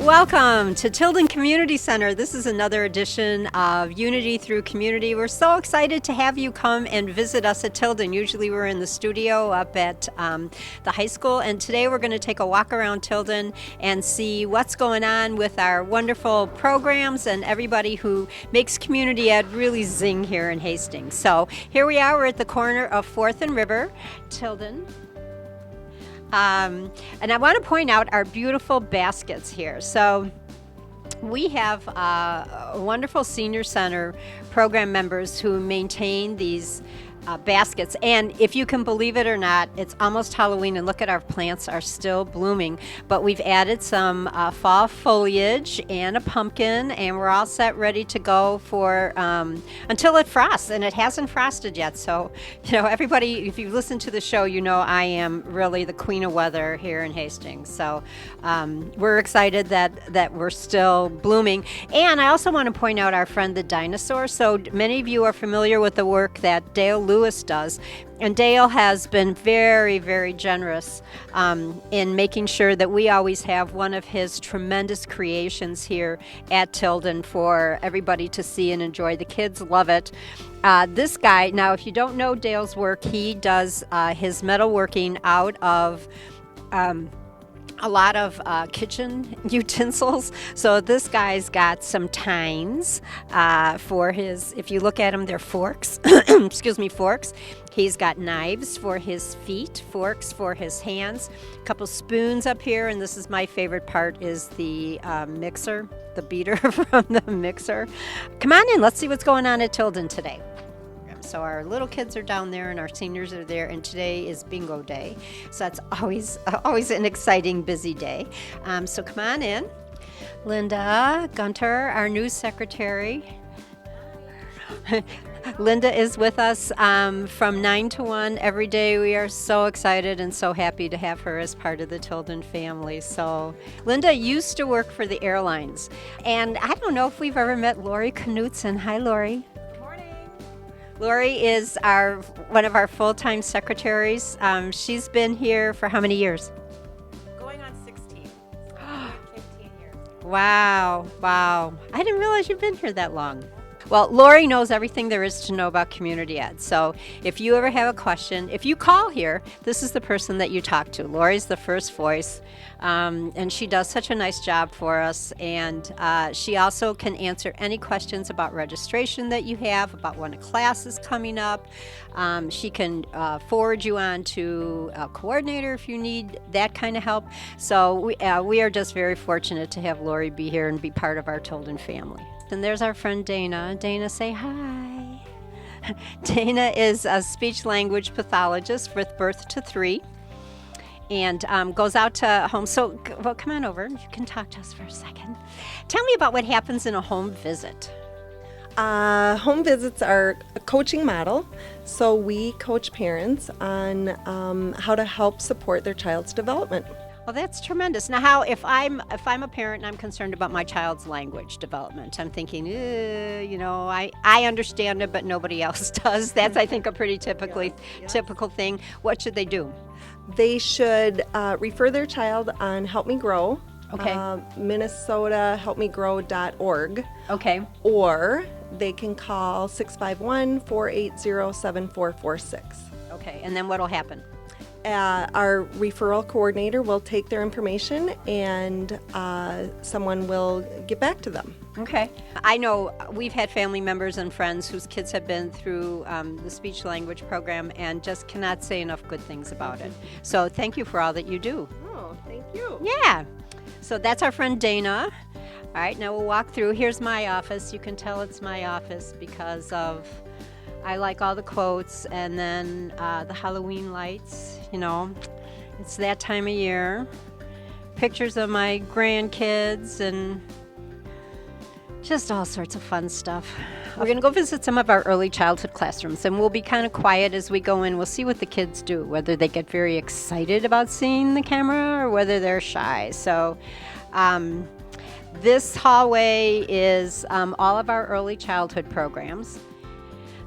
Welcome to Tilden Community Center. This is another edition of Unity Through Community. We're so excited to have you come and visit us at Tilden. Usually we're in the studio up at the high school, and today we're going to take a walk around Tilden and see what's going on with our wonderful programs and everybody who makes community ed really zing here in Hastings. So here we are, we're at the corner of 4th and River, Tilden. And I want to point out our beautiful baskets here. So we have wonderful senior center program members who maintain these baskets, and if you can believe it or not, it's almost Halloween and look at our plants are still blooming, but we've added some fall foliage and a pumpkin, and we're all set ready to go for until it frosts, and it hasn't frosted yet. So everybody, if you listen to the show, I am really the queen of weather here in Hastings. So we're excited that we're still blooming. And I also want to point out our friend the dinosaur. So many of you are familiar with the work that Dale Lewis does, and Dale has been very, very generous in making sure that we always have one of his tremendous creations here at Tilden for everybody to see and enjoy. The kids love it. This guy, now if you don't know Dale's work, he does his metalworking out of a lot of kitchen utensils. So this guy's got some tines for his, if you look at them, they're forks. Excuse me, forks. He's got knives for his feet, forks for his hands, a couple spoons up here, and this is my favorite part, is the mixer, the beater from the mixer. Come on in, let's see what's going on at Tilden today. So our little kids are down there and our seniors are there, and today is bingo day. So that's always an exciting, busy day. So come on in. Linda Gunter, our new secretary. Linda is with us from 9 to 1 every day. We are so excited and so happy to have her as part of the Tilden family. So Linda used to work for the airlines. And I don't know if we've ever met Lori Knutson. Hi, Lori. Lori is one of our full-time secretaries. She's been here for how many years? Going on 16. 15 years. Wow. I didn't realize you've been here that long. Well, Lori knows everything there is to know about community ed. So if you ever have a question, if you call here, this is the person that you talk to. Lori's the first voice, and she does such a nice job for us. And she also can answer any questions about registration that you have, about when a class is coming up. She can forward you on to a coordinator if you need that kind of help. So we are just very fortunate to have Lori be here and be part of our Tilden family. And there's our friend Dana. Dana, say hi. Dana is a speech language pathologist with birth to 3 and goes out to home. So, well, come on over. You can talk to us for a second. Tell me about what happens in a home visit. Home visits are a coaching model, so we coach parents on how to help support their child's development. Well, that's tremendous. Now, if I'm a parent and I'm concerned about my child's language development, I'm thinking, I understand it, but nobody else does. That's, I think, a pretty typical thing. What should they do? They should refer their child on Help Me Grow. Okay. Minnesota helpmegrow.org. Okay. Or they can call 651-480-7446. Okay. And then what'll happen? Our referral coordinator will take their information and someone will get back to them. Okay. I know we've had family members and friends whose kids have been through the speech language program and just cannot say enough good things about it. So thank you for all that you do. Oh, thank you. Yeah. So that's our friend Dana. All right, now we'll walk through. Here's my office. You can tell it's my office because I like all the quotes, and then the Halloween lights, it's that time of year. Pictures of my grandkids and just all sorts of fun stuff. We're going to go visit some of our early childhood classrooms, and we'll be kind of quiet as we go in. We'll see what the kids do, whether they get very excited about seeing the camera or whether they're shy. So this hallway is all of our early childhood programs.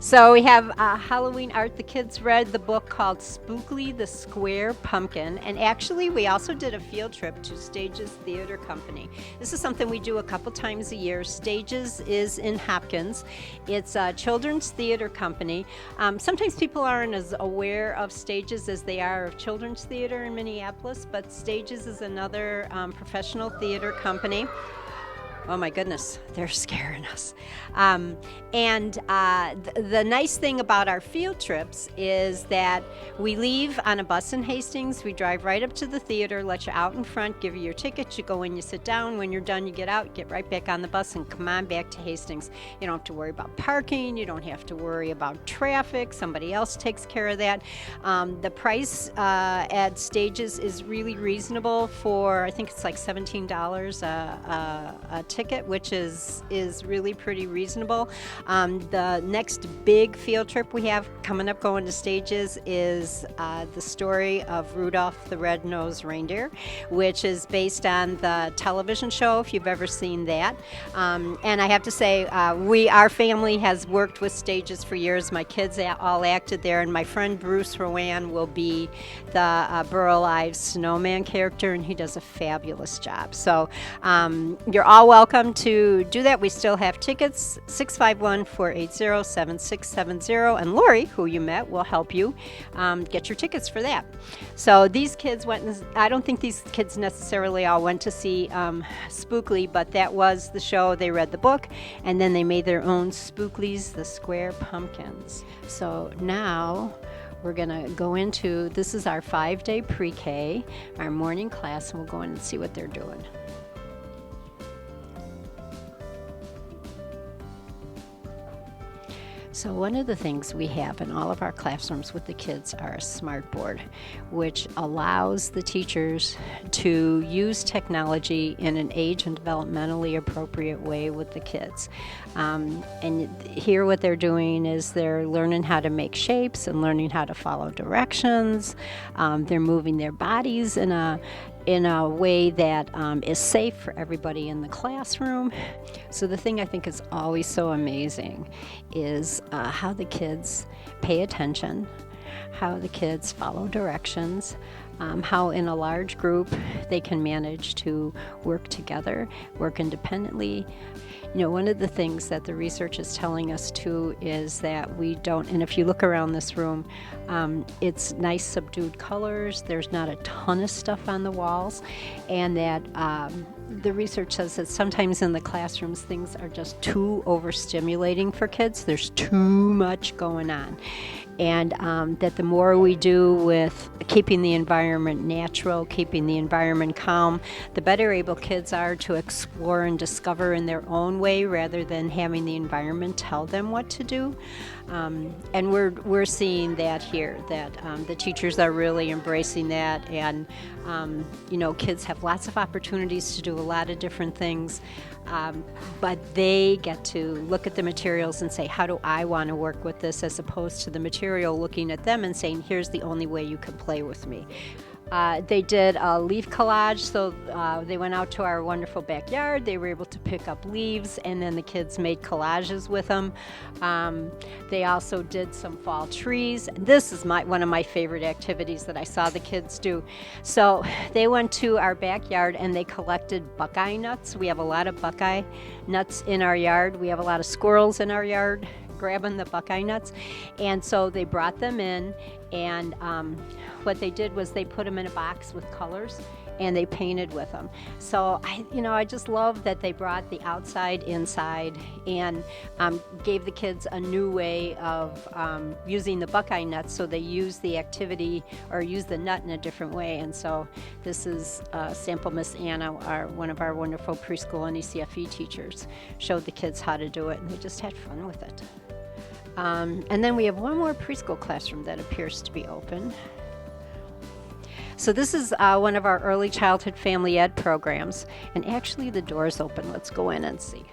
So we have Halloween art. The kids read the book called Spookly the Square Pumpkin. And actually, we also did a field trip to Stages Theater Company. This is something we do a couple times a year. Stages is in Hopkins. It's a children's theater company. Sometimes people aren't as aware of Stages as they are of children's theater in Minneapolis, but Stages is another professional theater company. Oh my goodness, they're scaring us. The nice thing about our field trips is that we leave on a bus in Hastings. We drive right up to the theater, let you out in front, give you your tickets. You go in, you sit down. When you're done, you get out, get right back on the bus, and come on back to Hastings. You don't have to worry about parking. You don't have to worry about traffic. Somebody else takes care of that. The price at Stages is really reasonable for, I think it's like $17 a ticket, which is really pretty reasonable. The next big field trip we have coming up going to Stages is the story of Rudolph the Red-Nosed Reindeer, which is based on the television show, if you've ever seen that. And I have to say, our family has worked with Stages for years. My kids all acted there, and my friend Bruce Rowan will be the Burl Ives snowman character, and he does a fabulous job. So you're all welcome to do that. We still have tickets, 651-480-7670, and Lori, who you met, will help you get your tickets for that. So these kids went, I don't think these kids necessarily all went to see Spookly, but that was the show. They read the book, and then they made their own Spooklys, the Square Pumpkins. So now we're going to go into, this is our 5-day pre-K, our morning class, and we'll go in and see what they're doing. So one of the things we have in all of our classrooms with the kids are a smart board, which allows the teachers to use technology in an age and developmentally appropriate way with the kids. And here what they're doing is they're learning how to make shapes and learning how to follow directions. They're moving their bodies in a way that is safe for everybody in the classroom. So the thing I think is always so amazing is how the kids pay attention, how the kids follow directions, how in a large group they can manage to work together, work independently. You know, one of the things that the research is telling us too is that we don't, and if you look around this room, it's nice subdued colors, there's not a ton of stuff on the walls, and that the research says that sometimes in the classrooms things are just too overstimulating for kids. There's too much going on. And that the more we do with keeping the environment natural, keeping the environment calm, the better able kids are to explore and discover in their own way rather than having the environment tell them what to do. And we're seeing that here, that the teachers are really embracing that, and kids have lots of opportunities to do a lot of different things. But they get to look at the materials and say, how do I want to work with this, as opposed to the material looking at them and saying, here's the only way you can play with me. They did a leaf collage, so they went out to our wonderful backyard. They were able to pick up leaves, and then the kids made collages with them. They also did some fall trees. This is one of my favorite activities that I saw the kids do. So they went to our backyard and they collected buckeye nuts. We have a lot of buckeye nuts in our yard. We have a lot of squirrels in our yard grabbing the buckeye nuts, and so they brought them in, and what they did was they put them in a box with colors and they painted with them. So I just love that they brought the outside inside and gave the kids a new way of using the buckeye nuts. So they use the activity or use the nut in a different way. And so this is sample Miss Anna, one of our wonderful preschool and ECFE teachers, showed the kids how to do it, and they just had fun with it. And then we have one more preschool classroom that appears to be open. So this is one of our early childhood family ed programs, and actually the door's open. Let's go in and see.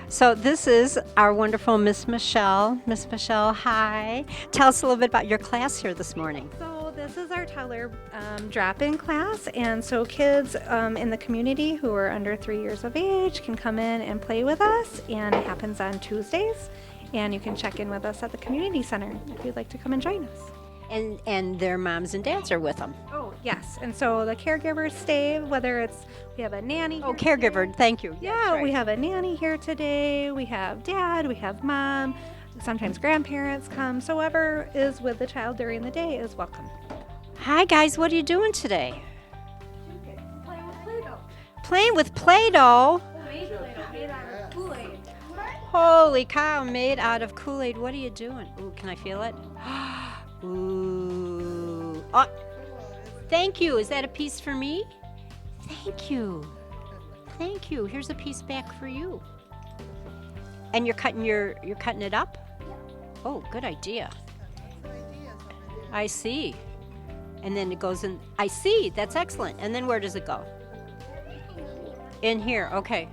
So this is our wonderful Miss Michelle. Miss Michelle, hi. Tell us a little bit about your class here this morning. So this is our toddler drop-in class, and so kids in the community who are under 3 years of age can come in and play with us, and it happens on Tuesdays. And you can check in with us at the community center if you'd like to come and join us. And their moms and dads are with them. Oh, yes. And so the caregivers stay, whether it's we have a nanny. Oh, here caregiver, today. thank you. Yeah, That's right. we have a nanny here today. We have dad, we have mom. Sometimes grandparents come. So whoever is with the child during the day is welcome. Hi guys, what are you doing today? Playing with Play-Doh. Playing with Play-Doh. Made out of Kool-Aid. Holy cow, made out of Kool-Aid. What are you doing? Ooh, can I feel it? Ooh. Oh, thank you. Is that a piece for me? Thank you. Thank you. Here's a piece back for you. And you're cutting it up? Oh, good idea. I see. And then it goes in. I see. That's excellent. And then where does it go? In here. Okay.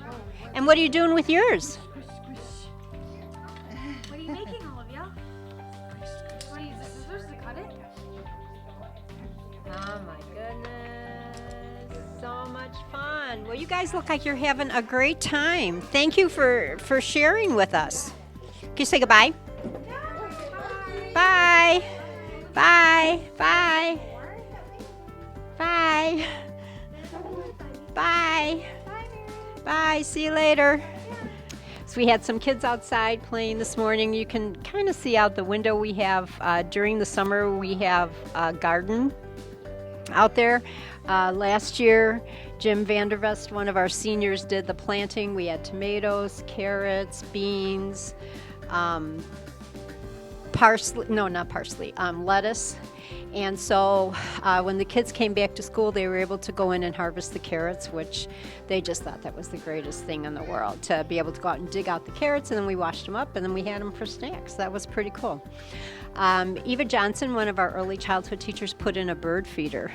And what are you doing with yours? What are you making, Olivia? Want to use the scissors to cut it? Oh my goodness. So much fun. Well, you guys look like you're having a great time. Thank you for sharing with us. Can you say goodbye? Bye. Bye. Bye. Bye. Bye. Bye. See you later. So we had some kids outside playing this morning. You can kind of see out the window we have, during the summer, we have a garden out there. Last year, Jim Vandervest, one of our seniors, did the planting. We had tomatoes, carrots, beans, lettuce. And so when the kids came back to school, they were able to go in and harvest the carrots, which they just thought that was the greatest thing in the world, to be able to go out and dig out the carrots, and then we washed them up, and then we had them for snacks. That was pretty cool. Eva Johnson, one of our early childhood teachers, put in a bird feeder.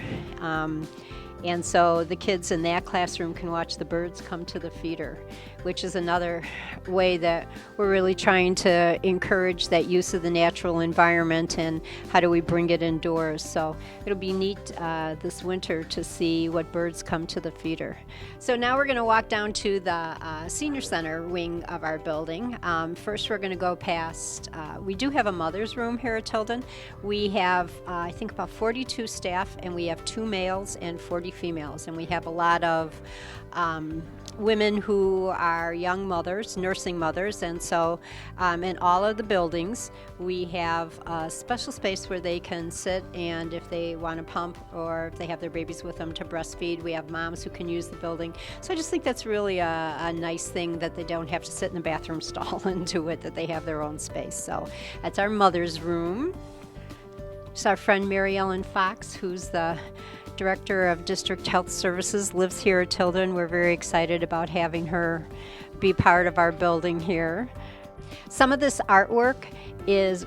And so the kids in that classroom can watch the birds come to the feeder, which is another way that we're really trying to encourage that use of the natural environment and how do we bring it indoors. So it'll be neat this winter to see what birds come to the feeder. So now we're going to walk down to the senior center wing of our building. First we're going to go past, we do have a mother's room here at Tilden. We have, I think, about 42 staff, and we have 2 males and 40 females, and we have a lot of women who are young mothers, nursing mothers, and so in all of the buildings we have a special space where they can sit, and if they want to pump or if they have their babies with them to breastfeed, we have moms who can use the building. So I just think that's really a nice thing, that they don't have to sit in the bathroom stall and do it, that they have their own space. So that's our mother's room. It's our friend Mary Ellen Fox, who's the Director of District Health Services, lives here at Tilden. We're very excited about having her be part of our building here. Some of this artwork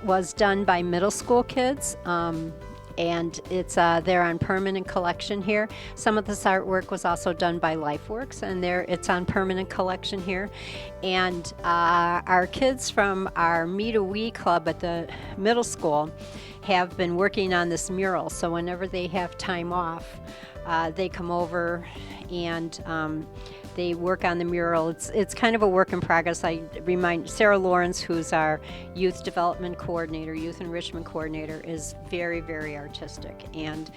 was done by middle school kids, and it's they're on permanent collection here. Some of this artwork was also done by LifeWorks, and it's on permanent collection here. And our kids from our Meet a Wee club at the middle school have been working on this mural, so whenever they have time off, they come over and they work on the mural. It's kind of a work in progress. I remind Sarah Lawrence, who's our youth development coordinator, youth enrichment coordinator, is very, very artistic, and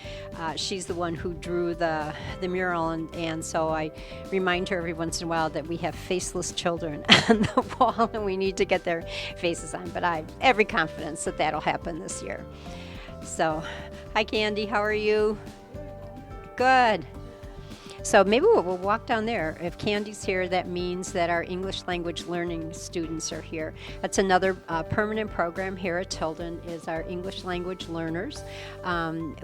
she's the one who drew the mural, and so I remind her every once in a while that we have faceless children on the wall and we need to get their faces on, but I have every confidence that that'll happen this year. So, hi Candy, how are you? Good. So maybe we'll walk down there. If Candy's here, that means that our English language learning students are here. That's another permanent program here at Tilden, is our English language learners,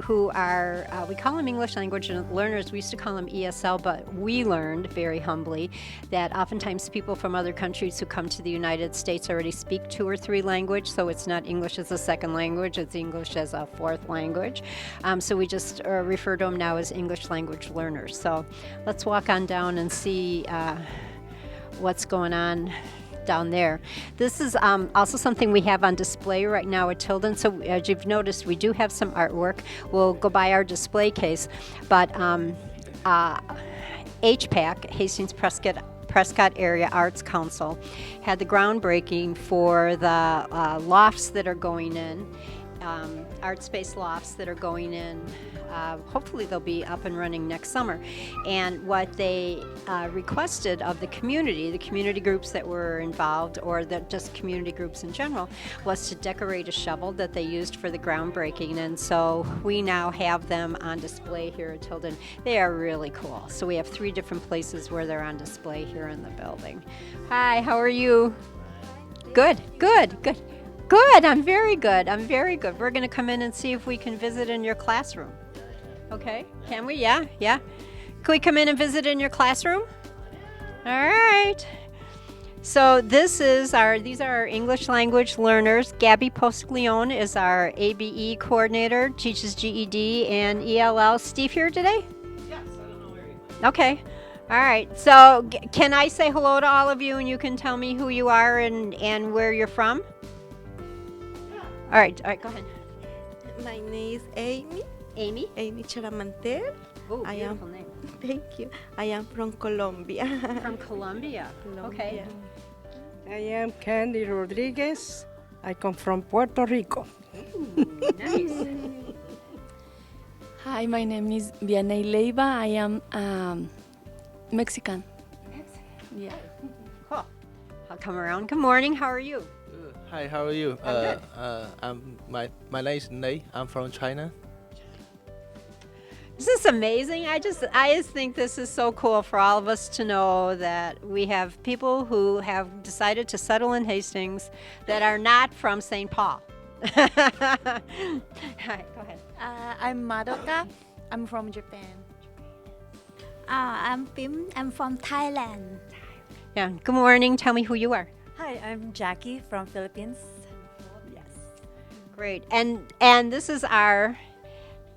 who are, we call them English language learners. We used to call them ESL, but we learned very humbly that oftentimes people from other countries who come to the United States already speak 2 or 3 languages, so it's not English as a second language, it's English as a 4th language. So we just refer to them now as English language learners. So let's walk on down and see what's going on down there. This is also something we have on display right now at Tilden. So as you've noticed, we do have some artwork. We'll go by our display case, but HPAC, Hastings Prescott Prescott Area Arts Council had the groundbreaking for the lofts that are going in, art space lofts that are going in. Hopefully they'll be up and running next summer. And what they requested of the community groups that were involved, or just community groups in general, was to decorate a shovel that they used for the groundbreaking. And so we now have them on display here at Tilden. They are really cool. So we have 3 different places where they're on display here in the building. Hi, how are you? Good, good, good. Good, I'm very good. I'm very good. We're going to come in and see if we can visit in your classroom. Okay, can we? Yeah, yeah. Can we come in and visit in your classroom? All right. So these are our English language learners. Gabby Postleone is our ABE coordinator, teaches GED and ELL. Steve here today? Yes, I don't know where you went. Okay. All right. So can I say hello to all of you and you can tell me who you are and where you're from? All right, go ahead. My name is Amy. Amy? Amy Charamantel. Oh, I am. beautiful name. Thank you. I am from Colombia. From Colombia. Okay. I am Candy Rodriguez. I come from Puerto Rico. Ooh, nice. Hi, my name is Vianey Leiva. I am Mexican. Yeah. Cool. I'll come around. Good morning. How are you? Hi, how are you? I'm good. My name is Nate. I'm from China. Is this amazing? I just think this is so cool for all of us to know that we have people who have decided to settle in Hastings that are not from St. Paul. Hi, go ahead. I'm Madoka. I'm from Japan. I'm Pim. I'm from Thailand. Yeah. Good morning. Tell me who you are. Hi, I'm Jackie from Philippines. Yes. Great. And this is our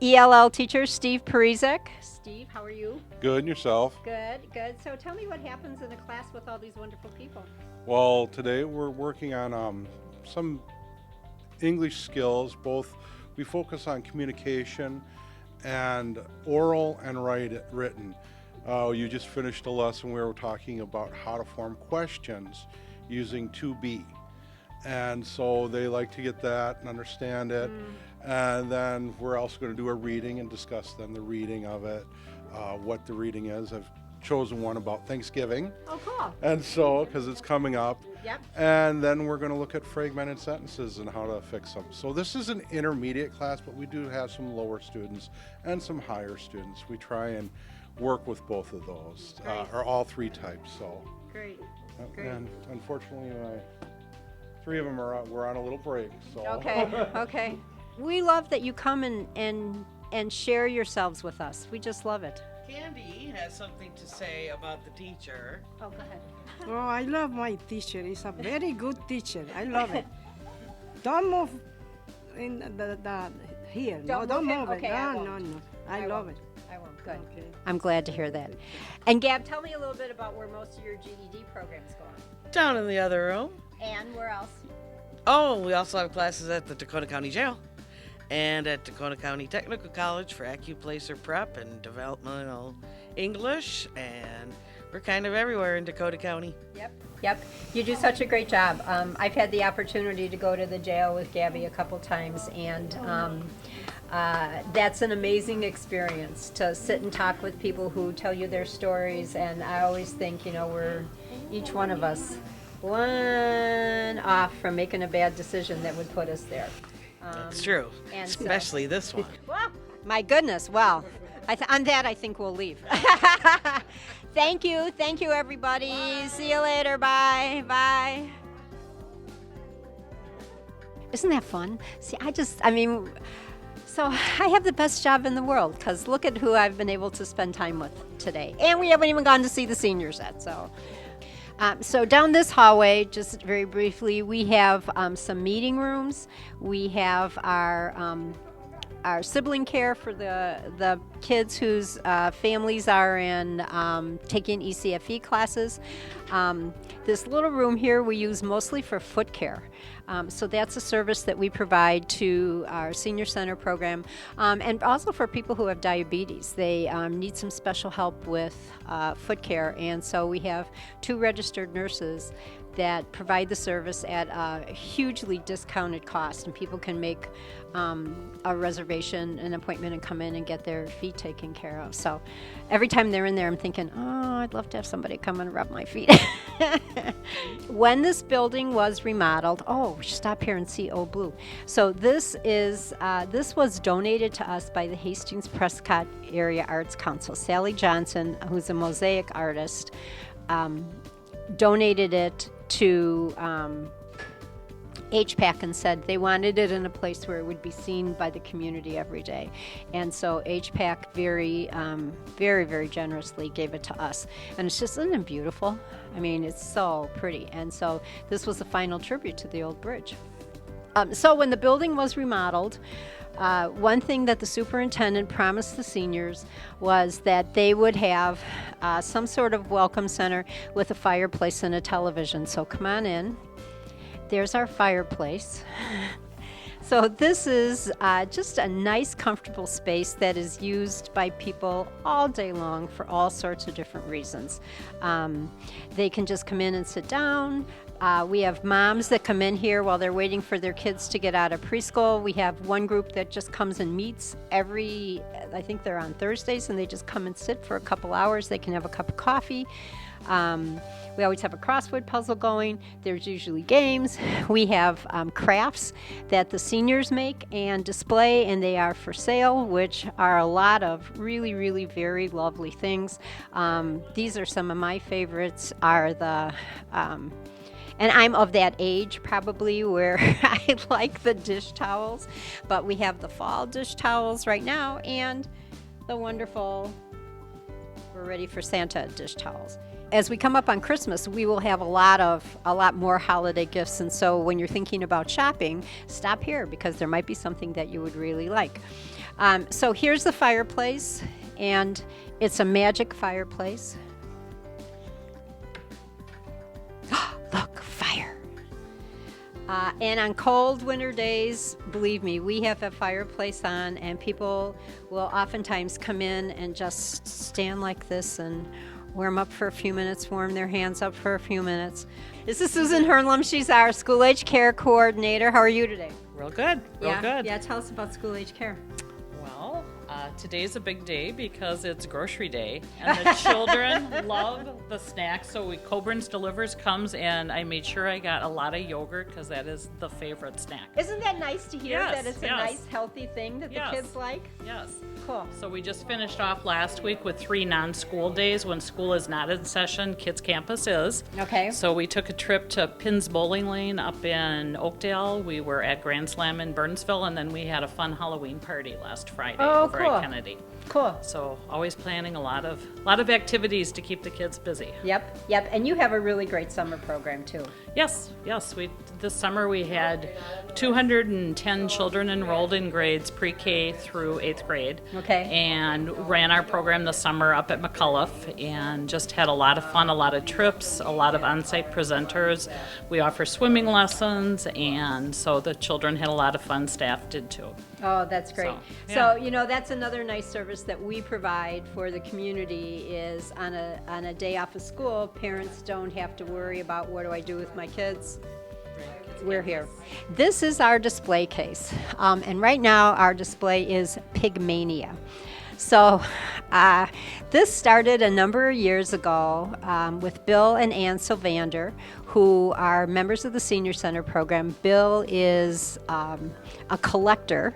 ELL teacher, Steve Parizek. Steve, how are you? Good, and yourself? Good, good. So tell me what happens in a class with all these wonderful people. Well, today we're working on some English skills. We focus on communication and oral and written. You just finished a lesson where we were talking about how to form questions using to be. And so they like to get that and understand it. And then we're also going to do a reading and discuss then the reading of it, what the reading is. I've chosen one about Thanksgiving. Oh, cool. And so, because it's coming up. Yep. And then we're going to look at fragmented sentences and how to fix them. So this is an intermediate class, but we do have some lower students and some higher students. We try and work with both of those, or all 3 types. So. Great. Great. And unfortunately, 3 of them we're on a little break. So. Okay, okay. We love that you come and share yourselves with us. We just love it. Candy has something to say about the teacher. Oh, go ahead. Oh, I love my teacher. He's a very good teacher. I love it. Don't move in the here. Don't move okay, it. I No, won't. no. I love won't. it. I won't. Good. Okay. I'm glad to hear that. And Gab, tell me a little bit about where most of your GED programs go on. Down in the other room. And where else? Oh, we also have classes at the Dakota County Jail and at Dakota County Technical College for AccuPlacer Prep and Developmental English, and we're kind of everywhere in Dakota County. Yep. You do such a great job. I've had the opportunity to go to the jail with Gabby a couple times, and that's an amazing experience to sit and talk with people who tell you their stories. And I always think, we're each one of us one off from making a bad decision that would put us there. That's true, and so- especially this one. Well, my goodness. Well, on that, I think we'll leave. Thank you, everybody. Bye. See you later. Bye. Isn't that fun? See, so I have the best job in the world, because look at who I've been able to spend time with today. And we haven't even gone to see the seniors yet, so. So down this hallway, just very briefly, we have some meeting rooms. We have our our sibling care for the kids whose families are in taking ECFE classes. This little room here we use mostly for foot care. So that's a service that we provide to our senior center program, and also for people who have diabetes. They need some special help with foot care, and so we have 2 registered nurses that provide the service at a hugely discounted cost, and people can make a reservation, an appointment, and come in and get their feet taken care of. So every time they're in there, I'm thinking, oh, I'd love to have somebody come and rub my feet. When this building was remodeled, oh, we should stop here and see Old Blue. So this was donated to us by the Hastings Prescott Area Arts Council. Sally Johnson, who's a mosaic artist, donated it to HPAC and said they wanted it in a place where it would be seen by the community every day. And so HPAC very, very generously gave it to us. And it's just, isn't it beautiful? I mean, it's so pretty. And so this was the final tribute to the old bridge. So when the building was remodeled, one thing that the superintendent promised the seniors was that they would have some sort of welcome center with a fireplace and a television. So come on in. There's our fireplace. So this is just a nice, comfortable space that is used by people all day long for all sorts of different reasons. They can just come in and sit down. We have moms that come in here while they're waiting for their kids to get out of preschool. We have one group that just comes and meets I think they're on Thursdays, and they just come and sit for a couple hours. They can have a cup of coffee. We always have a crossword puzzle going. There's usually games. We have crafts that the seniors make and display, and they are for sale, which are a lot of really very lovely things. These are some of my favorites are the and I'm of that age probably where I like the dish towels, but we have the fall dish towels right now and the wonderful We're Ready for Santa dish towels. As we come up on Christmas, we will have a lot more holiday gifts, and so when you're thinking about shopping, stop here because there might be something that you would really like. So here's the fireplace, and it's a magic fireplace. Look, fire. And on cold winter days, believe me, we have a fireplace on, and people will oftentimes come in and just stand like this and warm up for a few minutes, warm their hands up for a few minutes. This is Susan Hernlum. She's our school age care coordinator. How are you today? Real good. Real good. Yeah, tell us about school age care. Well, today's a big day because it's grocery day, and the children love the snacks. So Coburn's Delivers comes, and I made sure I got a lot of yogurt because that is the favorite snack. Isn't that nice to hear Yes, that it's a nice, healthy thing that the kids like? Yes. Cool. So we just finished off last week with 3 non-school days when school is not in session. Kids Campus is. Okay. So we took a trip to Pinn's Bowling Lane up in Oakdale. We were at Grand Slam in Burnsville, and then we had a fun Halloween party last Friday over at Kennedy. Cool. So always planning a lot of activities to keep the kids busy. Yep. And you have a really great summer program too. Yes. This summer we had 210 children enrolled in grades pre-K through 8th grade. Okay. And ran our program this summer up at McCullough and just had a lot of fun, a lot of trips, a lot of on-site presenters. We offer swimming lessons, and so the children had a lot of fun. Staff did too. Oh, that's great. So, So, that's another nice service that we provide for the community is on a day off of school, parents don't have to worry about what do I do with my kids. We're here. This is our display case. And right now our display is Pigmania. So this started a number of years ago with Bill and Ann Sylvander, who are members of the Senior Center program. Bill is a collector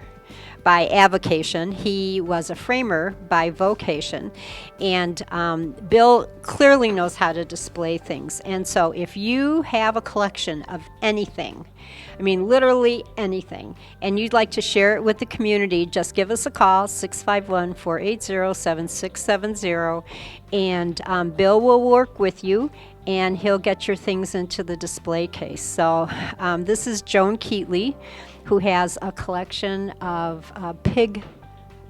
by avocation. He was a framer by vocation. And Bill clearly knows how to display things. And so if you have a collection of anything, I mean literally anything, and you'd like to share it with the community, just give us a call, 651-480-7670, and Bill will work with you and he'll get your things into the display case. So this is Joan Keatley. who has a collection of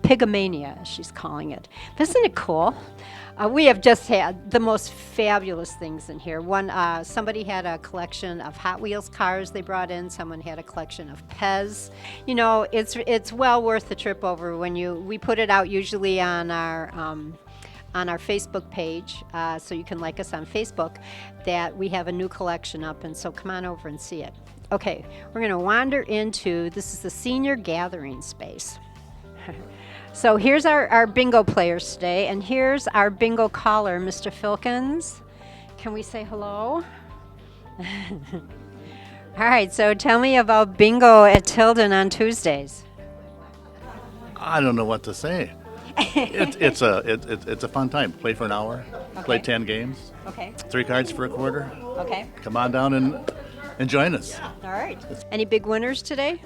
Pigomania, as she's calling it. Isn't it cool? We have just had the most fabulous things in here. Somebody had a collection of Hot Wheels cars they brought in. Someone had a collection of Pez. You know, it's well worth the trip over. We put it out usually on our Facebook page, so you can like us on Facebook, that we have a new collection up, and so come on over and see it. Okay, we're going to wander into, this is the senior gathering space. So here's our bingo players today, and here's our bingo caller, Mr. Filkins. Can we say hello? All right, so tell me about bingo at Tilden on Tuesdays. I don't know what to say. It's a fun time. Play for an hour. Okay. Play 10 games. Okay. 3 cards for a quarter. Okay. Come on down and join us. All right. Any big winners today?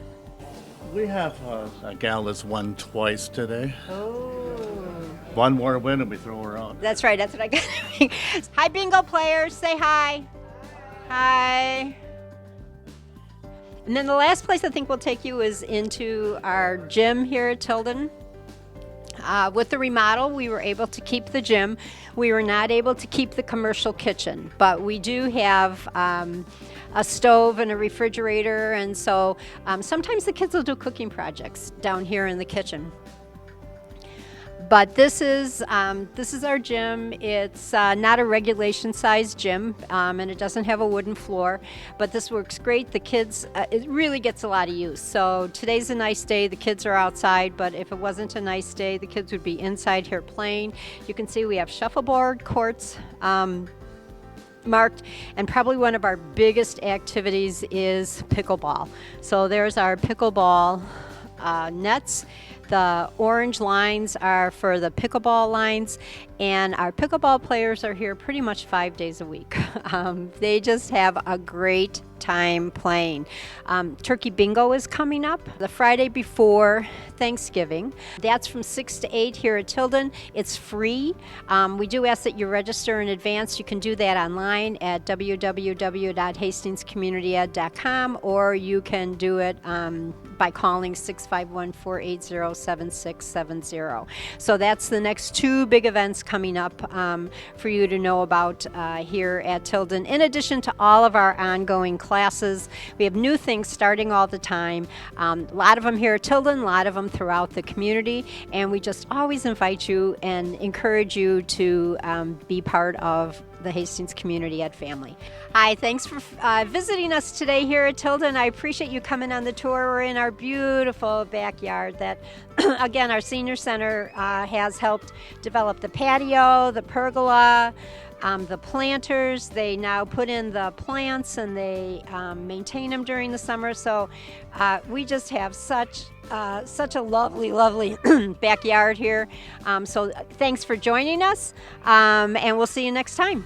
We have a gal that's won twice today. Oh. One more win and we throw her out. That's right. That's what I got. Hi, bingo players. Say hi. Hi. And then the last place I think we'll take you is into our gym here at Tilden. With the remodel, we were able to keep the gym. We were not able to keep the commercial kitchen, but we do have a stove and a refrigerator, and so sometimes the kids will do cooking projects down here in the kitchen. But this is our gym. It's not a regulation size gym, and it doesn't have a wooden floor, but this works great. The kids, it really gets a lot of use. So today's a nice day. The kids are outside, but if it wasn't a nice day, the kids would be inside here playing. You can see we have shuffleboard courts marked, and probably one of our biggest activities is pickleball. So there's our pickleball nets. The orange lines are for the pickleball lines, and our pickleball players are here pretty much 5 days a week. They just have a great time playing. Turkey Bingo is coming up the Friday before Thanksgiving. That's from 6 to 8 here at Tilden. It's free. We do ask that you register in advance. You can do that online at www.hastingscommunityed.com, or you can do it by calling 651-480-7670. So that's the next 2 big events coming up for you to know about here at Tilden. In addition to all of our ongoing classes, we have new things starting all the time. A lot of them here at Tilden, a lot of them throughout the community, and we just always invite you and encourage you to be part of the Hastings Community Ed family. Hi, thanks for visiting us today here at Tilden. I appreciate you coming on the tour. We're in our beautiful backyard that, again, our senior center has helped develop the patio, the pergola, the planters. They now put in the plants and they maintain them during the summer. So we just have such a lovely backyard here. So thanks for joining us, and we'll see you next time.